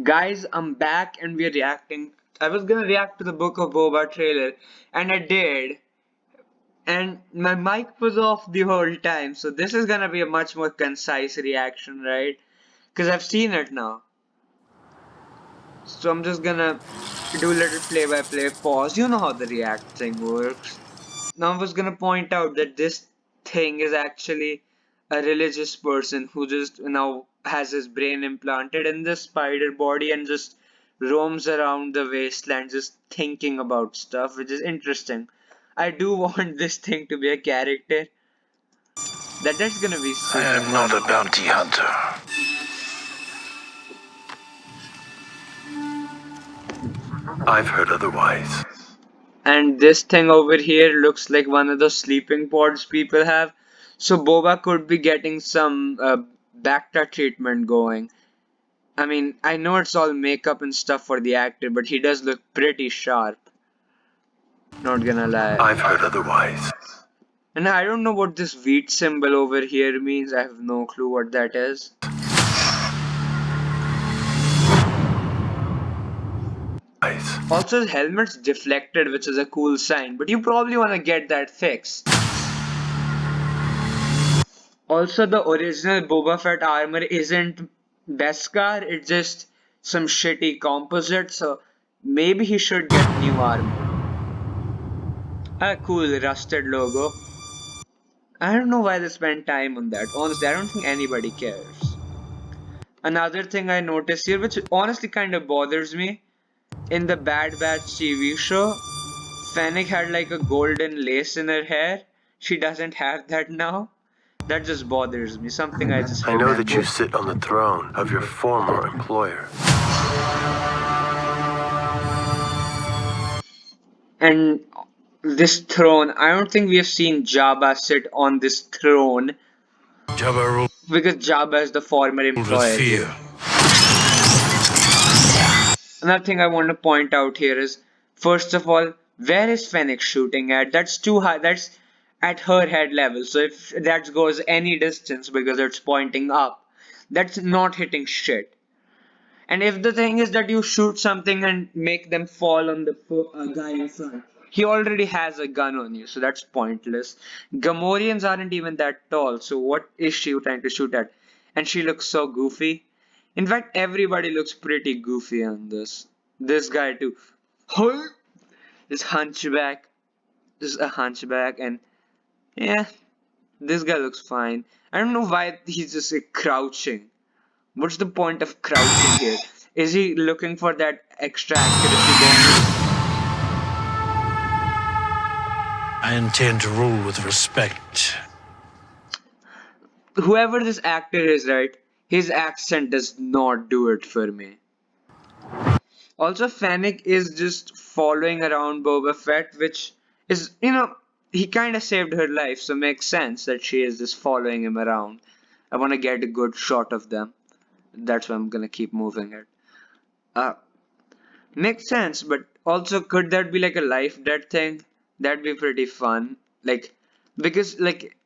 Guys, I'm back and we're reacting. I was gonna react to the Book of Boba trailer, and I did, and my mic was off the whole time, so this is gonna be a much more concise reaction, right? Because I've seen it now. So I'm just gonna do a little play-by-play pause. You know how the react thing works. Now I was gonna point out that this thing is actually a religious person who just now has his brain implanted in this spider body and just roams around the wasteland just thinking about stuff, which is interesting. I do want this thing to be a character. That's gonna be I super am not fun. a bounty hunter. I've heard otherwise. And this thing over here looks like one of those sleeping pods people have. So Boba could be getting some Bacta treatment going. I mean, I know it's all makeup and stuff for the actor, but he does look pretty sharp. Not gonna lie. I've heard otherwise. And I don't know what this wheat symbol over here means. I have no clue what that is. Also, his helmet's deflected, which is a cool sign, but you probably want to get that fixed. Also, the original Boba Fett armor isn't Beskar, it's just some shitty composite, so maybe he should get new armor. A cool rusted logo. I don't know why they spend time on that. Honestly, I don't think anybody cares. Another thing I noticed here, which honestly kind of bothers me, in the Bad Batch TV show, Fennec had like a golden lace in her hair. She doesn't have that now. That just bothers me. Something I just I know that you remembered. sit on the throne of your former employer. And this throne, I don't think we have seen Jabba sit on this throne Jabba ruled because Jabba is the former with employer fear. here. Another thing I want to point out here is, first of all, where is Fennec shooting at? That's too high. That's at her head level. So if that goes any distance because it's pointing up, that's not hitting shit. And if the thing is that you shoot something and make them fall on the guy in front, he already has a gun on you, so that's pointless. Gamorreans aren't even that tall, so what is she trying to shoot at? And she looks so goofy. In fact, everybody looks pretty goofy on this. This guy too. Huh? This hunchback. This is a hunchback, and yeah, this guy looks fine. I don't know why he's just crouching. What's the point of crouching here? Is he looking for that extra accuracy bonus? I intend to rule with respect. Whoever this actor is, right? His accent does not do it for me. Also, Fennec is just following around Boba Fett, which is, he kind of saved her life, so makes sense that she is just following him around. I want to get a good shot of them. That's why I'm gonna keep moving it. Uh, Makes sense, but also could that be like a life death thing? That'd be pretty fun. Like, because like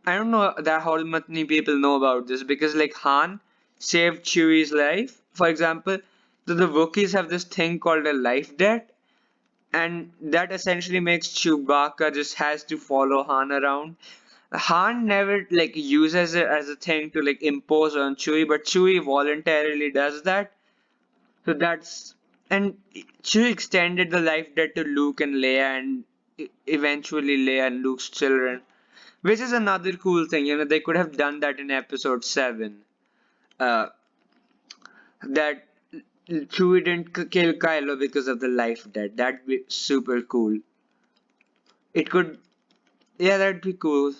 I don't know that how many people know about this because like Han saved Chewie's life, for example. So the Wookiees have this thing called a life debt, and that essentially makes Chewbacca just has to follow Han around. Han never like uses it as a thing to like impose on Chewie, but Chewie voluntarily does that. So that's and Chewie extended the life debt to Luke and Leia and eventually Leia and Luke's children, which is another cool thing. They could have done that in episode 7. Uh, that Chewie didn't kill Kylo because of the life debt. That'd be super cool. It could, yeah, that'd be cool.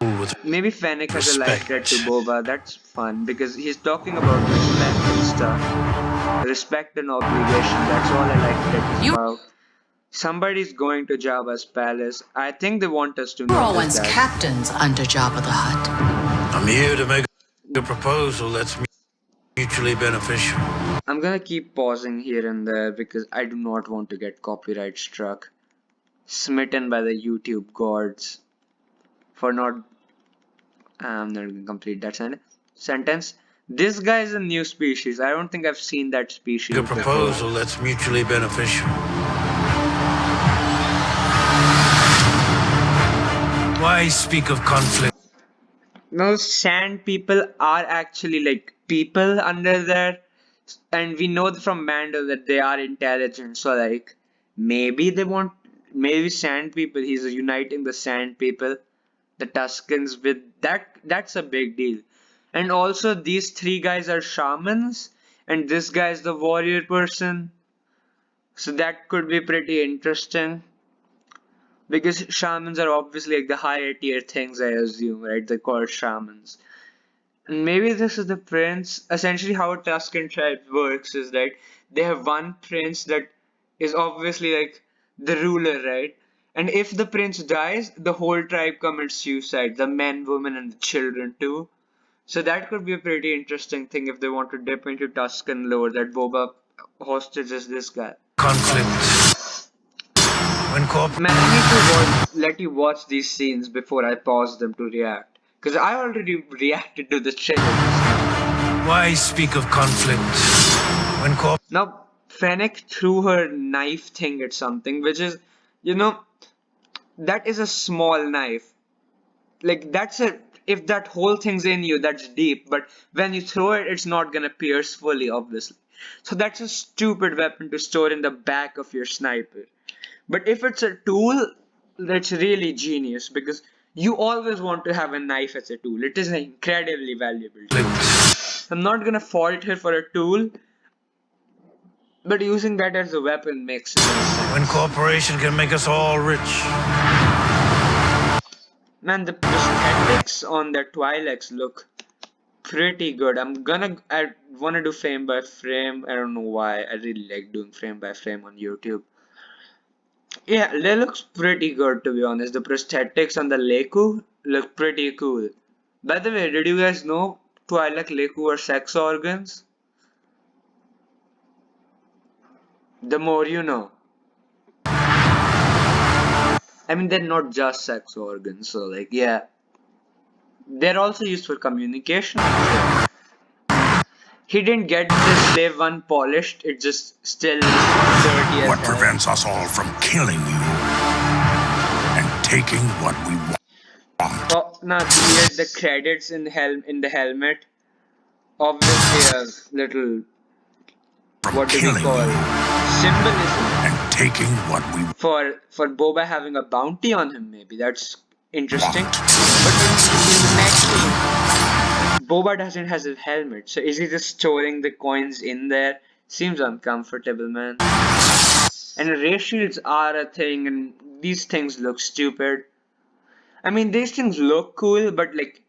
Rule with Maybe Fennec has a life debt to respect. Boba. That's fun because he's talking about respect and stuff. Respect and obligation. That's all a life debt is about. Somebody's going to Jabba's palace. I think they want us to We were all notice once that. captains under Jabba the Hutt. I'm here to make a proposal that's mutually beneficial. I'm gonna keep pausing here and there because I do not want to get copyright struck. Smitten by the YouTube gods for not. I'm not gonna complete that sentence. This guy is a new species. I don't think I've seen that Your species before. proposal that's mutually beneficial. Why speak of conflict? No, sand people are actually like people under there, and we know from Mando that they are intelligent. So like maybe they want, maybe sand people. He's uniting the sand people, the Tuscans with that. That's a big deal. And also these three guys are shamans, and this guy is the warrior person. So that could be pretty interesting. Because shamans are obviously like the higher tier things, I assume, right? They're called shamans. And maybe this is the prince. Essentially, how a Tuscan tribe works is that they have one prince that is obviously like the ruler, right? And if the prince dies, the whole tribe commits suicide, the men, women, and the children too. So that could be a pretty interesting thing if they want to dip into Tuscan lore that Boba hostages this guy. Conflict. When corporate. Man, I need to let you watch these scenes before I pause them to react. Because I already reacted to the trailer just now. Why speak of conflict? When corporate. Now, Fennec threw her knife thing at something, which is, you know, that is a small knife. Like, that's a. If that whole thing's in you, that's deep. But when you throw it, it's not gonna pierce fully, obviously. So that's a stupid weapon to store in the back of your sniper. But if it's a tool, that's really genius because you always want to have a knife as a tool. It is an incredibly valuable tool. I'm not gonna fault her for a tool, but using that as a weapon makes no sense. When corporation can make us all rich. Man, the prosthetics on the Twi'leks look pretty good. I wanna do frame by frame. I don't know why. I really like doing frame by frame on YouTube. Yeah, they looks pretty good to be honest. The prosthetics on the Leku look pretty cool. By the way, did you guys know Twi'lek Leku are sex organs? The more you know. I mean, they're not just sex organs, so like, yeah. They're also used for communication, I'm sure. He didn't get the slave one polished, it just still dirty as What hell. prevents us all from killing you and taking what we want? Oh, now here the credits in the helmet. Obviously a little, From what do we killing call, you symbolism and taking what we for Boba having a bounty on him. Maybe that's interesting. want. But in the next scene, Boba doesn't has a helmet, so is he just storing the coins in there? Seems uncomfortable, man. And ray shields are a thing, and these things look stupid. I mean, these things look cool, but like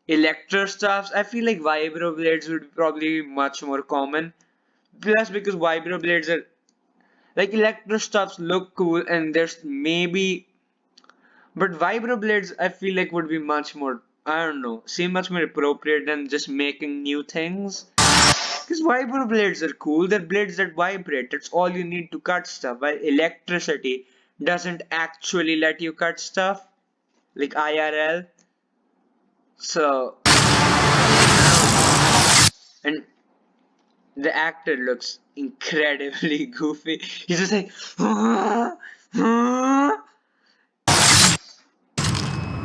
electro stuffs, I feel like vibro blades would probably be much more common. Plus, because vibro blades are like electro stuffs look cool, and there's maybe, but vibroblades I feel like would be much more, I don't know, seem much more appropriate than just making new things. Because vibroblades are cool, they're blades that vibrate, that's all you need to cut stuff, while electricity doesn't actually let you cut stuff, like IRL. So, and the actor looks incredibly goofy. He's just like,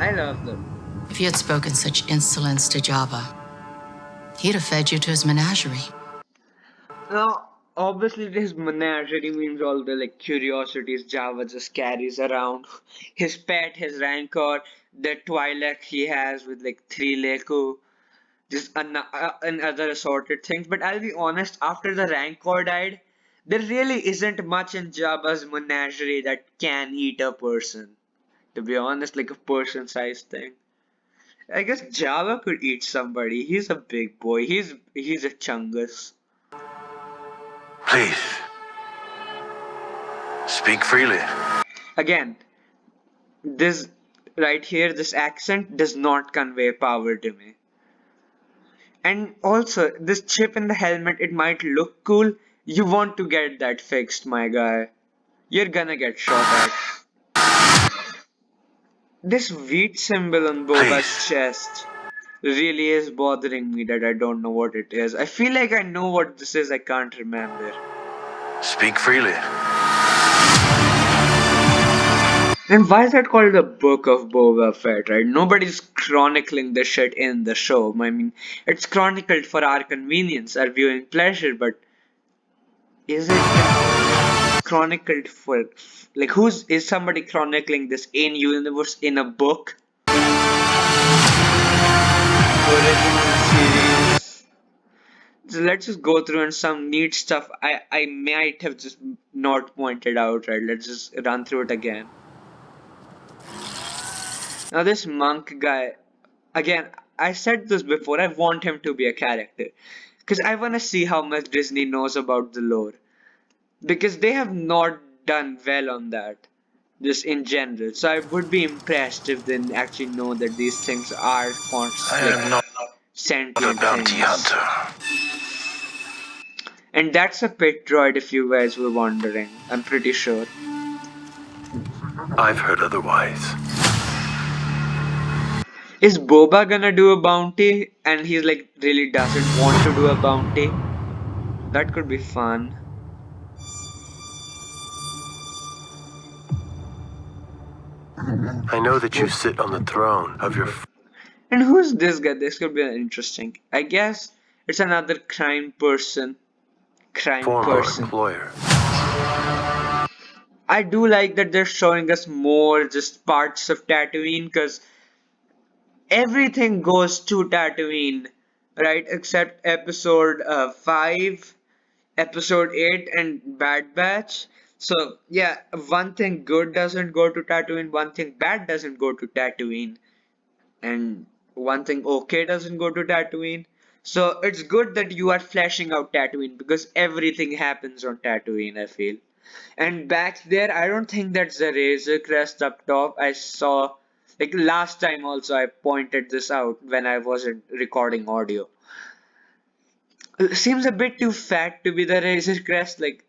I love them. If you had spoken such insolence to Jabba, he'd have fed you to his menagerie. Now, obviously, his menagerie means all the like curiosities Java just carries around. His pet, his rancor, the Twi'lek he has with like three Leku, just and other assorted things. But I'll be honest, after the rancor died, there really isn't much in Jabba's menagerie that can eat a person. To be honest, like a person-sized thing. I guess Java could eat somebody. He's a big boy. He's a chungus. Please, speak freely. Again, this right here, this accent does not convey power to me. And also, this chip in the helmet, it might look cool. You want to get that fixed, my guy. You're gonna get shot at. This wheat symbol on Boba's Please. chest. really is bothering me that I don't know what it is. I feel like I know what this is, I can't remember. Speak freely. And why is that called the Book of Boba Fett, right? Nobody's chronicling the shit in the show. I mean, it's chronicled for our convenience, our viewing pleasure, but is it chronicled for, like, is somebody chronicling this in universe in a book? Original series. So let's just go through and some neat stuff I might have just not pointed out, right? Let's just run through it again. Now this monk guy, again, I said this before, I want him to be a character. Because I want to see how much Disney knows about the lore. Because they have not done well on that, just in general. So I would be impressed if they actually know that these things are I like am not a sentient bounty things. hunter. And that's a pit droid if you guys were wondering. I'm pretty sure. I've heard otherwise. Is Boba gonna do a bounty and he's like really doesn't want to do a bounty? That could be fun. I know that you sit on the throne of your And who's this guy? This could be interesting. I guess it's another crime person. Crime former person. employer. I do like that they're showing us more just parts of Tatooine because everything goes to Tatooine, right? Except episode 5, episode 8, and Bad Batch. So, yeah, one thing good doesn't go to Tatooine, one thing bad doesn't go to Tatooine, and one thing okay doesn't go to Tatooine. So, it's good that you are fleshing out Tatooine because everything happens on Tatooine, I feel. And back there, I don't think that's the Razor Crest up top. I saw, like last time also, I pointed this out when I wasn't recording audio. It seems a bit too fat to be the Razor Crest. Like,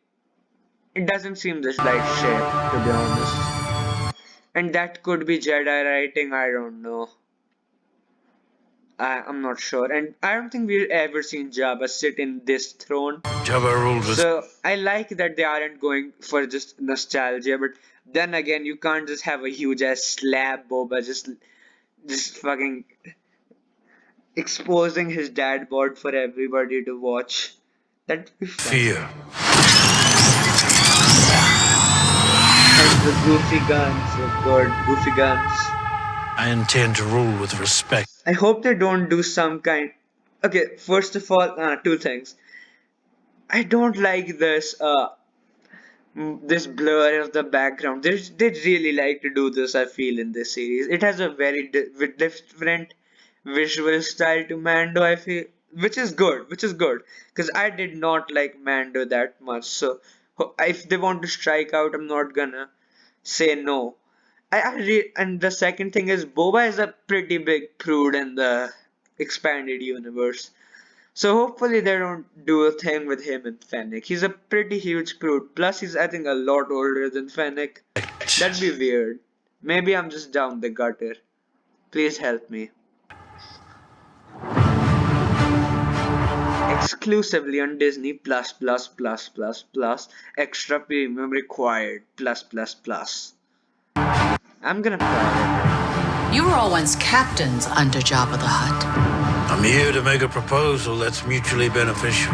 it doesn't seem this right shape, to be honest. And that could be Jedi writing, I don't know. I'm not sure. And I don't think we've ever seen Jabba sit in this throne. Jabba ruled with So I like that they aren't going for just nostalgia, but then again, you can't just have a huge ass slab Boba just fucking exposing his dad bod for everybody to watch. That'd be funny. fear. And the goofy guns, oh god, goofy guns. I intend to rule with respect. I hope they don't do some kind. Okay, first of all, two things. I don't like this blur of the background. They really like to do this, I feel, in this series. It has a very different visual style to Mando, I feel, which is good, because I did not like Mando that much. So if they want to strike out, I'm not gonna say no. And the second thing is Boba is a pretty big prude in the expanded universe. So hopefully they don't do a thing with him and Fennec. He's a pretty huge prude. Plus he's I think a lot older than Fennec. That'd be weird. Maybe I'm just down the gutter. Please help me. Exclusively on Disney plus plus plus plus plus extra premium required plus plus plus. I'm gonna try You were all once captains under Jabba the Hutt. I'm here to make a proposal that's mutually beneficial.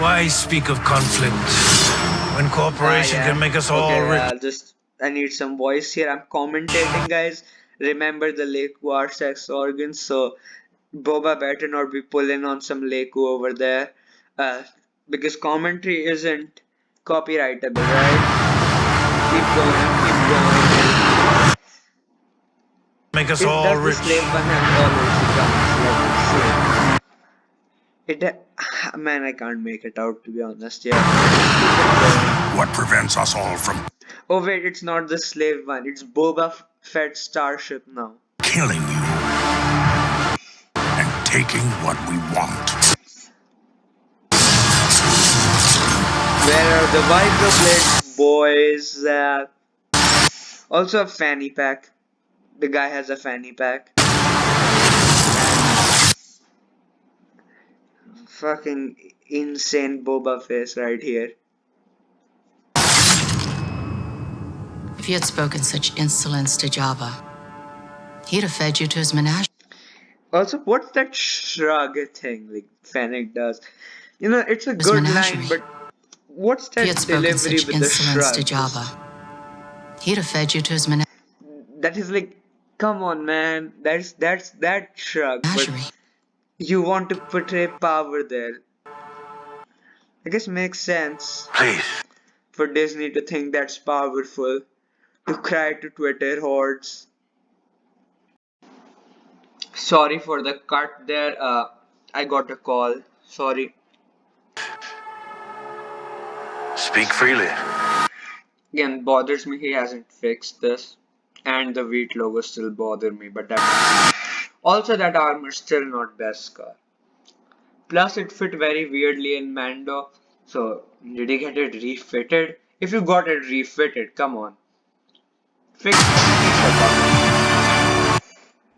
Why speak of conflict when it. cooperation Yeah. can make us all Okay, rich? I need some voice here. I'm commentating, guys. Remember the Lake War sex organs, so Boba better not be pulling on some Leku over there, uh, because commentary isn't copyrightable, right? Keep going, keep going. Make us It all does the rich. slave one have always guns, let me see. Man, I can't make it out to be honest. Yeah, keep it going. What prevents us all from Oh wait, it's not the slave one. It's Boba Fett starship now. killing you and taking what we want? Where are the vibroblades, boys? Also a fanny pack. The guy has a fanny pack. And fucking insane boba face right here. If you had spoken such insolence to Jabba, he'd have fed you to his menagerie. Also, what's that shrug thing like Fennec does? You know, it's a His good line, menagerie. but what's If you had that spoken delivery such with the insolence to shrug? Jabba, Just he'd have fed you to his menagerie. that is like, come on, man. That's that shrug, but you want to portray power there. I guess makes sense Please. for Disney to think that's powerful, to cry to Twitter hordes. Sorry for the cut there. I got a call. Sorry. Speak freely. Again, bothers me he hasn't fixed this. And the wheat logo still bother me, but that also that armor's still not best car. Plus it fit very weirdly in Mando. So did he get it refitted? If you got it refitted, come on. Fix the bug.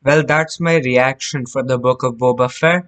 Well, that's my reaction for the book of Boba Fett.